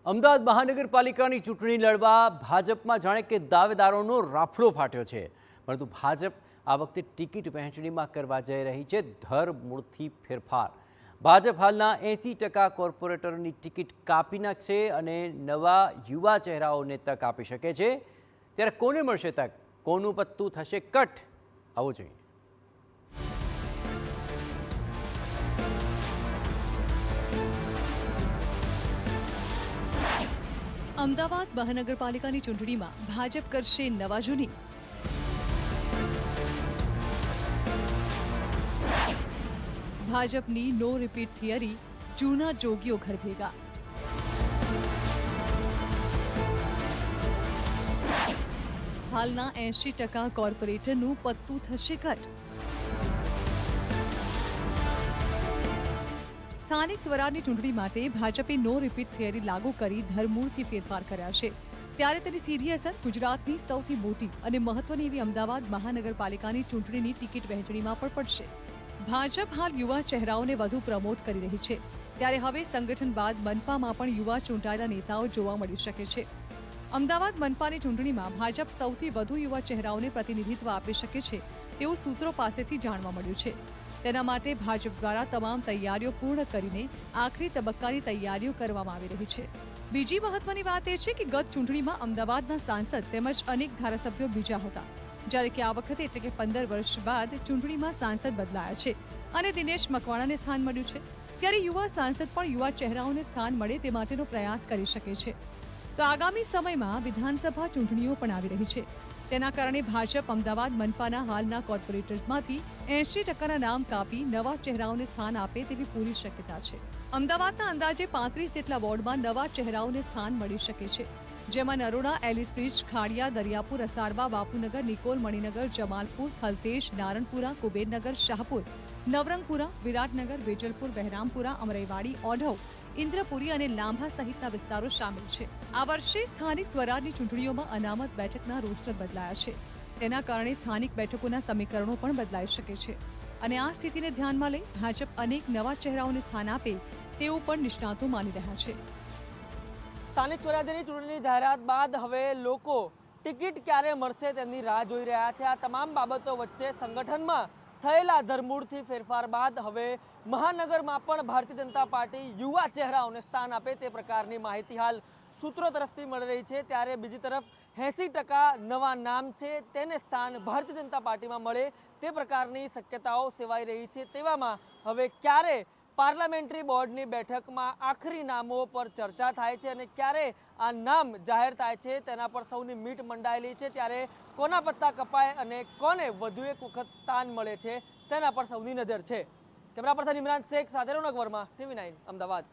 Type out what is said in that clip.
અમદાવાદ મહાનગરપાલિકાની ચૂંટણી લડવા ભાજપમાં જાણે કે દાવેદારોનો રાફડો ફાટ્યો છે, પરંતુ ભાજપ આ વખતે ટિકિટ વહેંચણીમાં કરવા જઈ રહી છે ધરમૂળથી ફેરફાર। ભાજપ હાલના 80% કોર્પોરેટરોની ટિકિટ કાપી નાખશે અને નવા યુવા ચહેરાઓને તક આપી શકે છે। ત્યારે કોને મળશે તક, કોનું પત્તું થશે કટ, આવો જોઈએ। અમદાવાદ મહાનગરપાલિકાની ચૂંટણીમાં ભાજપ કરશે નવા જૂની। ભાજપની નો રિપીટ થિયરી, જૂના જોગીઓ ઘર ભેગા। હાલના 80% કોર્પોરેટરનું પત્તું થશે કટ। સ્થાનિક સ્વરાજની ચૂંટણી માટે ભાજપે નો રિપીટ થિયરી લાગુ કરી ધરમૂળથી ફેરફાર કર્યા છે। ત્યારે તેની સીધી અસર ગુજરાતની સૌથી મોટી અને મહત્વની એવી અમદાવાદ મહાનગરપાલિકાની ચૂંટણીની ટિકિટ વહેંચણીમાં પણ પડશે। ભાજપ હાલ યુવા ચહેરાઓને વધુ પ્રમોટ કરી રહી છે, ત્યારે હવે સંગઠન બાદ મનપામાં પણ યુવા ચૂંટાયેલા નેતાઓ જોવા મળી શકે છે। અમદાવાદ મનપાની ચૂંટણીમાં ભાજપ સૌથી વધુ યુવા ચહેરાઓને પ્રતિનિધિત્વ આપી શકે છે તેવું સૂત્રો પાસેથી જાણવા મળ્યું છે। તેના માટે ભાજપ દ્વારા તમામ તૈયારીઓ પૂર્ણ કરીને આખરી તબક્કાની તૈયારીઓ કરવામાં આવી રહી છે। બીજી મહત્વની વાત એ છે કે ગત ચૂંટણીમાં અમદાવાદના સાંસદ તેમજ અનેક ધારાસભ્યો બીજા હતા, જ્યારે કે આ વખતે એટલે કે 15 વર્ષ બાદ ચૂંટણીમાં સાંસદ બદલાયા છે અને દિનેશ મકવાણાને સ્થાન મળ્યું છે। ત્યારે યુવા સાંસદ પણ યુવા ચહેરાઓને સ્થાન મળે તે માટેનો પ્રયાસ કરી શકે છે। તો આગામી સમયમાં વિધાનસભા ચૂંટણીઓ પણ આવી રહી છે, તેના કારણે ભાજપ અમદાવાદ મનપાના હાલના કોર્પોરેટર્સમાંથી 80%ના નામ કાપી નવા ચહેરાઓને સ્થાન આપે તેવી પૂરી શક્યતા છે। અમદાવાદના અંદાજે 35 જેટલા વોર્ડમાં નવા ચહેરાઓને સ્થાન મળી શકે છે, જેમાં નરોડા, એલિસ બ્રિજ, ખાડિયા, દરિયાપુર, અસારબા, બાપુનગર, નિકોલ, મણિનગર, જમાલપુર, થલતેજ, નારણપુરા, કુબેરનગર, શાહપુર, નવરંગપુરા, વિરાટનગર, વેજલપુર, બહેરામપુરા, અમરાઈવાડી, ઓઢવ, ઇન્દ્રપુરી અને લાંભા સહિતના વિસ્તારો શામેલ છે। આ વર્ષે સ્થાનિક સ્વરાજની ચૂંટણીઓમાં અનામત બેઠકના રોસ્ટર બદલાયા છે, તેના કારણે સ્થાનિક બેઠકોના સમીકરણો પણ બદલાઈ શકે છે અને આ સ્થિતિને ધ્યાનમાં લઈ ભાજપ અનેક નવા ચહેરાઓને સ્થાન આપે તેવું પણ નિષ્ણાતો માની રહ્યા છે। સ્થાનિક સ્વરાજ્યની ચૂંટણીની જાહેરાત બાદ હવે લોકો ટિકિટ ક્યારે મળશે તેની રાહ જોઈ રહ્યા છે। આ તમામ બાબતો વચ્ચે સંગઠનમાં થયેલા ધરમૂળથી ફેરફાર બાદ હવે મહાનગરમાં પણ ભારતીય જનતા પાર્ટી યુવા ચહેરાઓને સ્થાન આપે તે પ્રકારની માહિતી હાલ સૂત્રો તરફથી મળી રહી છે। ત્યારે બીજી તરફ 80% નવા નામ છે તેને સ્થાન ભારતીય જનતા પાર્ટીમાં મળે તે પ્રકારની શક્યતાઓ સેવાઈ રહી છે। તેવામાં હવે ક્યારે પાર્લામેન્ટરી બોર્ડની બેઠકમાં આખરી નામો પર ચર્ચા થાય છે અને ક્યારે આ નામ જાહેર થાય છે તેના પર સૌની મીટ મંડાયેલી છે। ત્યારે કોના પત્તા કપાય અને કોને વધુ એક વખત સ્થાન મળે છે તેના પર સૌની નજર છે। કેમેરા પર્સન ઇમરાન શેખ સાથે રોનક વર્મા, TV9 અમદાવાદ।